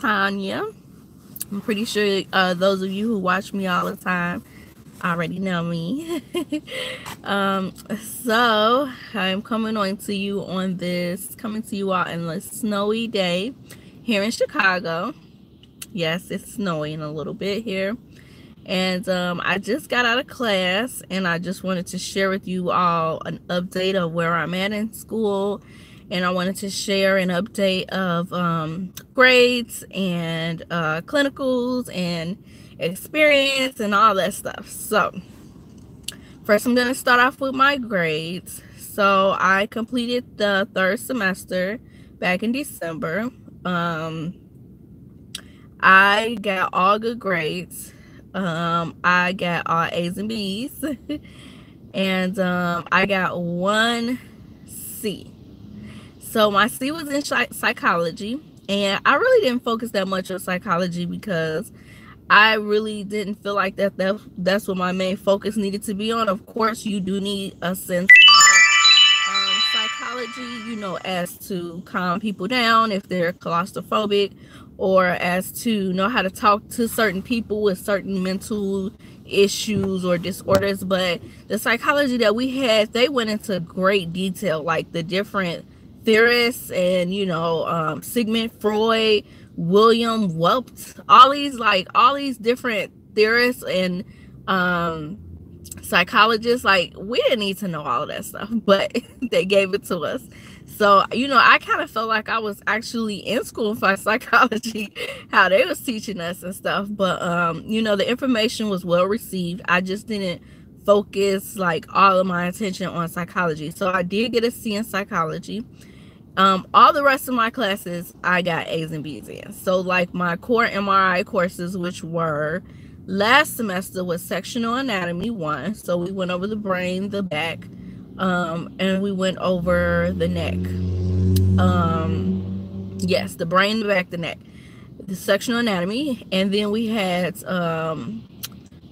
Tanya. I'm pretty sure those of you who watch me all the time already know me. So I'm coming to you all on a snowy day here in Chicago. Yes, it's snowing a little bit here. And I just got out of class, and I just wanted to share with you all an update of where I'm at in school. And I wanted to share an update of grades and clinicals and experience and all that stuff. So first I'm going to start off with my grades. So I completed the third semester back in December. I got all good grades. I got all A's and B's. And I got one C. So my C was in psychology, and I really didn't focus that much on psychology because I really didn't feel like that's what my main focus needed to be on. Of course, you do need a sense of psychology, as to calm people down if they're claustrophobic, or as to know how to talk to certain people with certain mental issues or disorders. But the psychology that we had, they went into great detail, like the different theorists and Sigmund Freud, William Whelps, all these different theorists and psychologists. Like, we didn't need to know all of that stuff, but they gave it to us. So I kind of felt like I was actually in school for psychology, how they was teaching us and stuff. But the information was well received. I just didn't focus like all of my attention on psychology. So I did get a C in psychology. All the rest of my classes I got A's and B's in. So like my core MRI courses, which were last semester, was sectional anatomy 1. So we went over the brain, the back, and we went over the neck. Yes, the brain, the back, the neck, the sectional anatomy. And then we had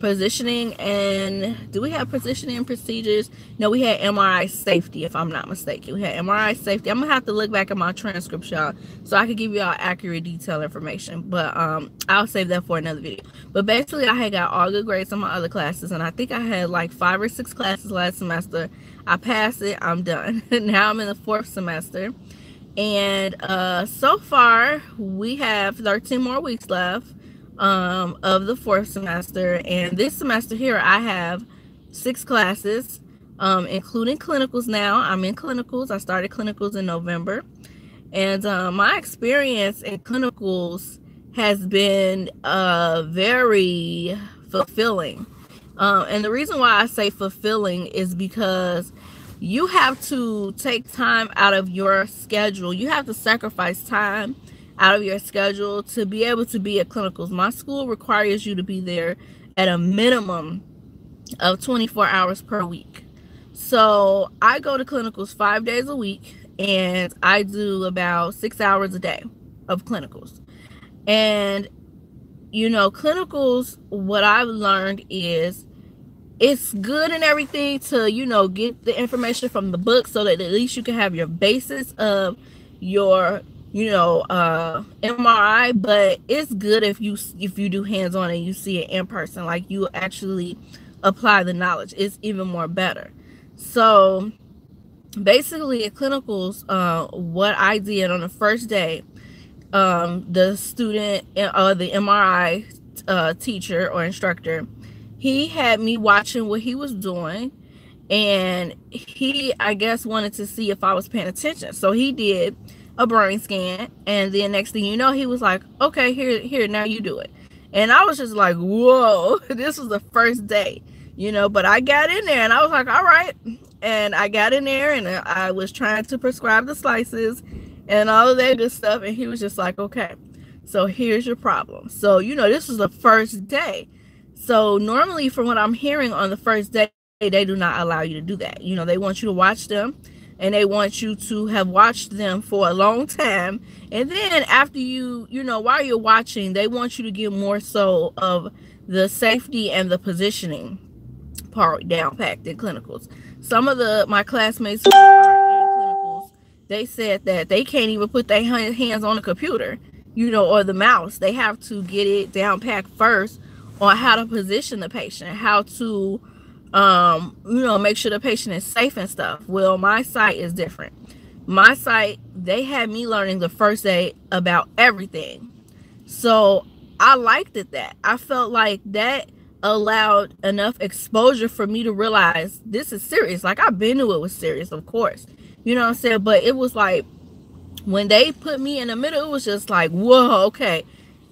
positioning, and do we have positioning and procedures? No, we had MRI safety, if I'm not mistaken. We had MRI safety. I'm gonna have to look back at my transcript, y'all, so I could give you all accurate, detailed information, but I'll save that for another video. But basically, I had got all good grades on my other classes, and I think I had like 5 or 6 classes last semester. I passed it. I'm done. Now I'm in the 4th semester, and so far we have 13 more weeks left of the 4th semester. And this semester here I have 6 classes, including clinicals. Now I'm in clinicals. I started clinicals in November, and my experience in clinicals has been very fulfilling, and the reason why I say fulfilling is because you have to take time out of your schedule. You have to sacrifice time out of your schedule to be able to be at clinicals. My school requires you to be there at a minimum of 24 hours per week. So I go to clinicals 5 days a week, and I do about 6 hours a day of clinicals. And clinicals, what I've learned is it's good and everything to get the information from the book, so that at least you can have your basis of your MRI, but it's good if you do hands-on and you see it in person, like you actually apply the knowledge. It's even more better. So basically at clinicals, what I did on the first day, the student or the MRI teacher or instructor, he had me watching what he was doing, and he, I guess, wanted to see if I was paying attention. So he did a brain scan, and then next thing you know, he was like, okay, here, now you do it. And I was just like, whoa, this was the first day, but I got in there and I was like, all right. And I got in there and I was trying to prescribe the slices and all of that good stuff, and he was just like, okay, so here's your problem. So this was the first day. So normally, from what I'm hearing, on the first day they do not allow you to do that. They want you to watch them, and they want you to have watched them for a long time. And then after while you're watching, they want you to get more so of the safety and the positioning part down packed in clinicals. Some of my classmates who are in clinicals, they said that they can't even put their hands on a computer you know, or the mouse. They have to get it down packed first on how to position the patient, how to, you know, make sure the patient is safe and stuff. Well, my site is different. My site, they had me learning the first day about everything. So I liked it that. I felt like that allowed enough exposure for me to realize this is serious. Like, I've been knew it was serious, of course. You know what I'm saying? But it was like, when they put me in the middle, it was just like, whoa, okay,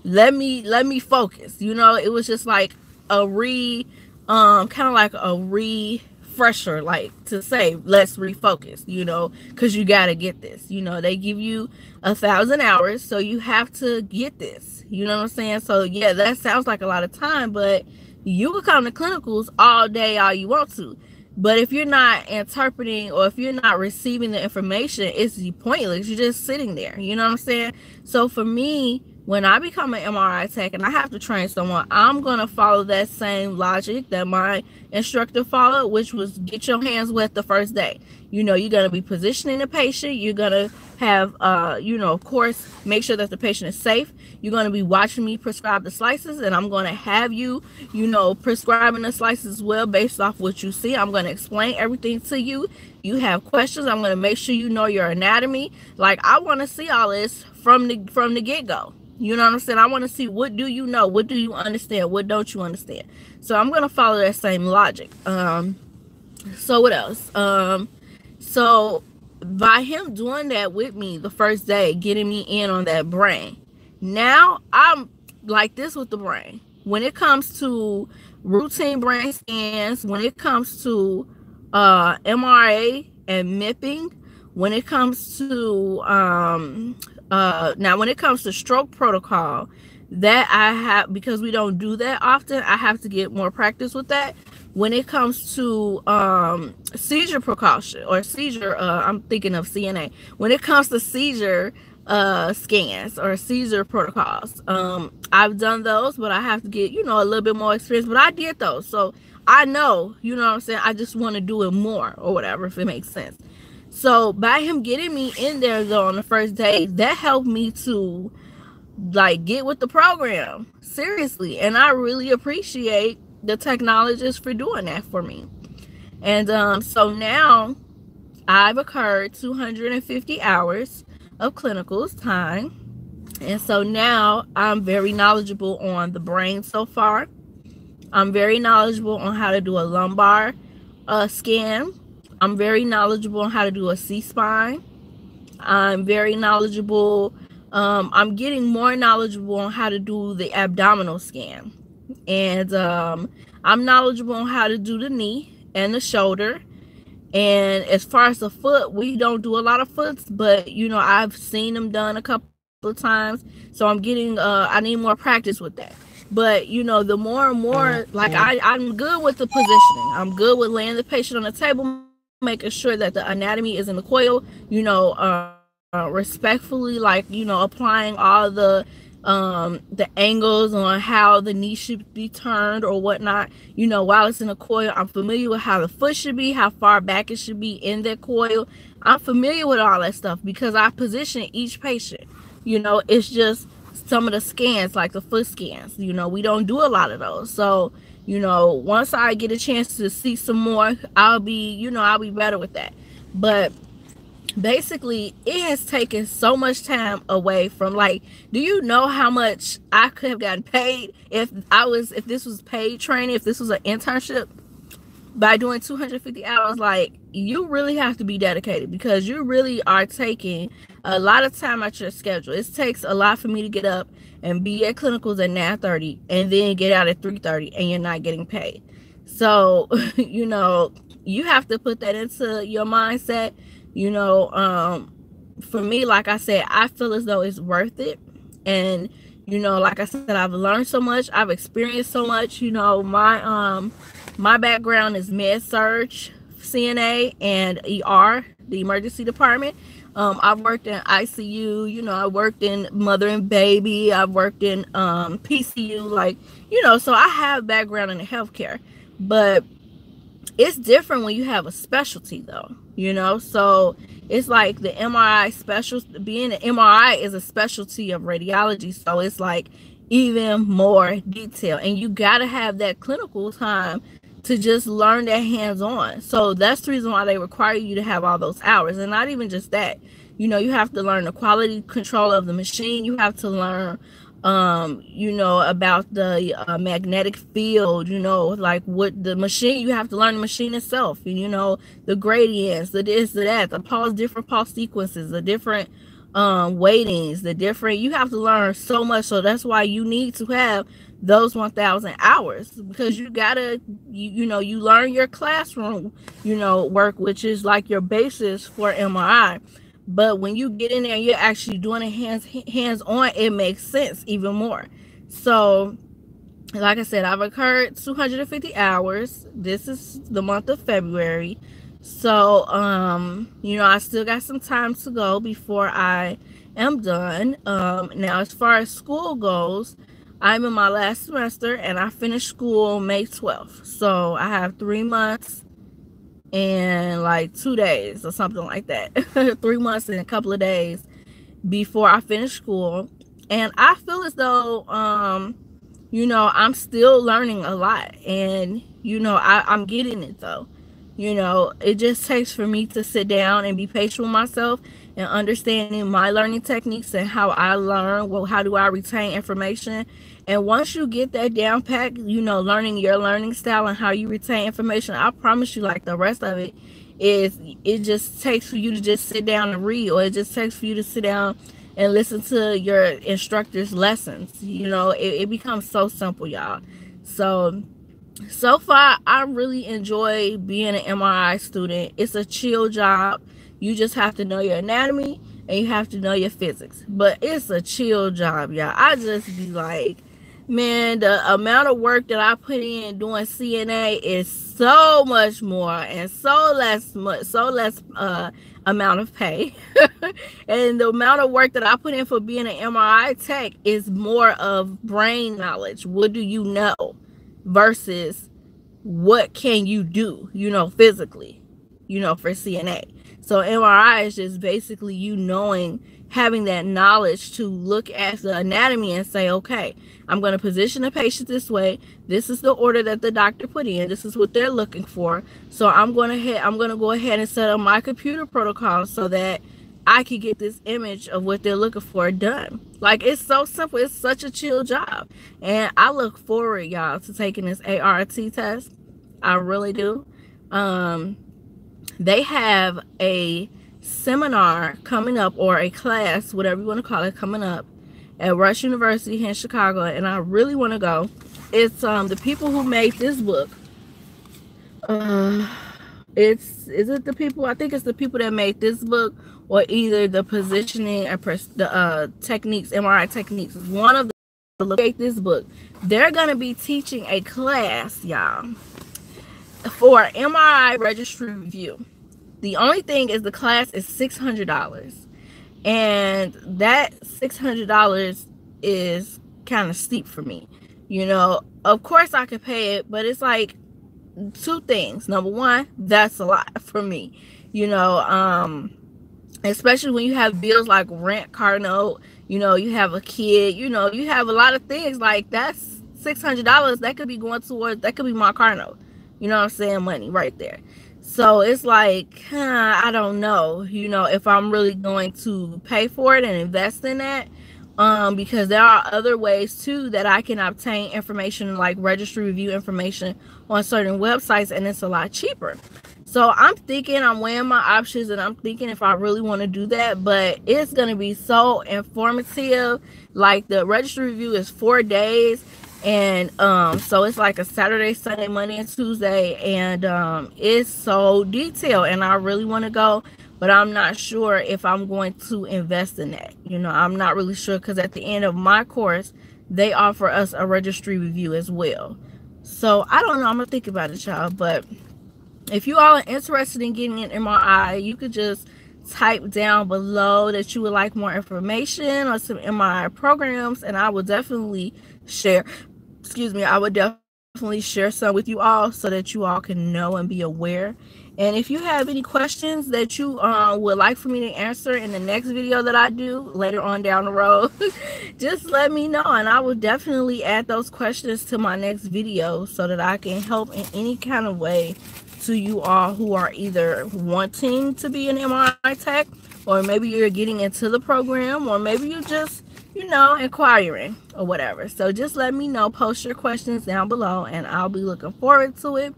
let me focus. You know, it was just like a kind of like a refresher, like to say, let's refocus, you know, because you got to get this. You know, they give you 1,000 hours, so you have to get this. You know what I'm saying? So yeah, that sounds like a lot of time, but you can come to clinicals all day, all you want to. But if you're not interpreting, or if you're not receiving the information, it's pointless. You're just sitting there. You know what I'm saying? So for me, when I become an MRI tech and I have to train someone, I'm going to follow that same logic that my instructor followed, which was get your hands wet the first day. You know, you're going to be positioning the patient. You're going to have, you know, of course, make sure that the patient is safe. You're going to be watching me prescribe the slices, and I'm going to have you, you know, prescribing the slices as well based off what you see. I'm going to explain everything to you. You have questions, I'm going to make sure you know your anatomy. Like, I want to see all this from the get-go. You know what I'm saying? I want to see, what do you know? What do you understand? What don't you understand? So I'm going to follow that same logic. So what else? So by him doing that with me the first day, getting me in on that brain, now I'm like this with the brain. When it comes to routine brain scans, when it comes to MRA and MIPing, when it comes to now when it comes to stroke protocol, that I have, because we don't do that often, I have to get more practice with that. When it comes to seizure precaution or seizure, I'm thinking of CNA. When it comes to seizure scans or seizure protocols, I've done those, but I have to get, you know, a little bit more experience. But I did those, so I know, you know what I'm saying? I just want to do it more or whatever, if it makes sense. So by him getting me in there though on the first day, that helped me to like get with the program seriously, and I really appreciate the technologist for doing that for me. And so now I've occurred 250 hours of clinicals time, and so now I'm very knowledgeable on the brain so far. I'm very knowledgeable on how to do a lumbar scan. I'm very knowledgeable on how to do a C-spine. I'm very knowledgeable. I'm getting more knowledgeable on how to do the abdominal scan. And I'm knowledgeable on how to do the knee and the shoulder. And as far as the foot, we don't do a lot of foots, but, you know, I've seen them done a couple of times. So I'm getting, I need more practice with that. But, you know, the more and more, like, I'm good with the positioning. I'm good with laying the patient on the table, making sure that the anatomy is in the coil, you know, respectfully, like, you know, applying all the angles on how the knee should be turned or whatnot, you know, while it's in a coil. I'm familiar with how the foot should be, how far back it should be in that coil. I'm familiar with all that stuff because I position each patient. You know, it's just some of the scans, like the foot scans, you know, we don't do a lot of those. So, you know, once I get a chance to see some more, I'll be better with that. But basically, it has taken so much time away from, like, do you know how much I could have gotten paid if this was paid training, if this was an internship, by doing 250 hours? Like, you really have to be dedicated because you really are taking a lot of time out your schedule. It takes a lot for me to get up and be at clinicals at 9:30 and then get out at 3:30 and you're not getting paid. So, you know, you have to put that into your mindset. You know, for me, like I said, I feel as though it's worth it. And, you know, like I said, I've learned so much. I've experienced so much. You know, my background is med surg, CNA, and ER, the emergency department. I've worked in ICU, you know, I worked in mother and baby, I've worked in PCU, like, you know, so I have background in healthcare. But it's different when you have a specialty though. you know. So it's like the MRI special, being an MRI is a specialty of radiology, so it's like even more detail, and you got to have that clinical time to just learn that hands-on. So that's the reason why they require you to have all those hours. And not even just that, you know, you have to learn the quality control of the machine. You have to learn you know, about the magnetic field, you know, like what the machine, you have to learn the machine itself, you know, the gradients, the this, the that, the pulse, different pulse sequences, the different weightings, the different, you have to learn so much. So that's why you need to have those 1,000 hours, because you gotta, you know, you learn your classroom, you know, work, which is like your basis for MRI. But when you get in there and you're actually doing it hands on, it makes sense even more. So like I said, I've incurred 250 hours. This is the month of February. So you know, I still got some time to go before I am done. Now as far as school goes, I'm in my last semester and I finished school May 12th. So I have 3 months and like 2 days or something like that. 3 months and a couple of days before I finish school. And I feel as though you know, I'm still learning a lot, and you know, I'm getting it though. You know, it just takes for me to sit down and be patient with myself and understanding my learning techniques and how I learn. Well, how do I retain information? And once you get that down pat, you know, learning your learning style and how you retain information, I promise you, like the rest of it is, it just takes for you to just sit down and read, or it just takes for you to sit down and listen to your instructor's lessons. You know, it becomes so simple, y'all. So far, I really enjoy being an MRI student. It's a chill job. You just have to know your anatomy and you have to know your physics. But it's a chill job, y'all. I just be like, man, the amount of work that I put in doing CNA is so much more and so less amount of pay. And the amount of work that I put in for being an MRI tech is more of brain knowledge. What do you know versus what can you do, you know, physically, you know, for CNA. So MRI is just basically you knowing, having that knowledge to look at the anatomy and say, okay, I'm going to position the patient this way. This is the order that the doctor put in. This is what they're looking for. So I'm going to go ahead and set up my computer protocol so that I can get this image of what they're looking for done. Like, it's so simple. It's such a chill job. And I look forward, y'all, to taking this ART test. I really do. They have a seminar coming up, or a class, whatever you want to call it, coming up at Rush University here in Chicago, and I really want to go. It's the people who made this book. Is it the people? I think it's the people that made this book, or either the positioning and the techniques, MRI techniques. One of them made this book. They're gonna be teaching a class, y'all, for MRI registry review. The only thing is the class is $600, and that $600 is kind of steep for me. You know, of course I could pay it, but it's like two things. Number one, that's a lot for me. You know, especially when you have bills like rent, car note, you know, you have a kid, you know, you have a lot of things. Like, that's $600 that could be going towards, that could be my car note. You know what I'm saying? Money right there. So it's like, I don't know, you know, if I'm really going to pay for it and invest in that. Because there are other ways too that I can obtain information, like registry review information on certain websites, and it's a lot cheaper. So I'm weighing my options, and I'm thinking if I really want to do that. But it's going to be so informative. Like, the registry review is 4 days, and so it's like a Saturday, Sunday, Monday, and Tuesday, and it's so detailed, and I really want to go, but I'm not sure if I'm going to invest in that. You know, I'm not really sure, because at the end of my course, they offer us a registry review as well. So I don't know. I'm gonna think about it, y'all. But if you all are interested in getting an MRI, you could just type down below that you would like more information on some MRI programs, and I will definitely share. I would definitely share some with you all so that you all can know and be aware. And if you have any questions that you would like for me to answer in the next video that I do later on down the road, just let me know, and I will definitely add those questions to my next video so that I can help in any kind of way to you all who are either wanting to be an MRI tech, or maybe you're getting into the program, or maybe you're just, you know, inquiring or whatever. So just let me know, post your questions down below, and I'll be looking forward to it.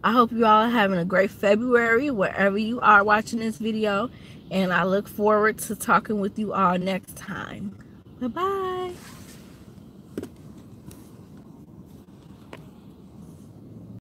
I hope you all are having a great February wherever you are watching this video, and I look forward to talking with you all next time. Bye-bye.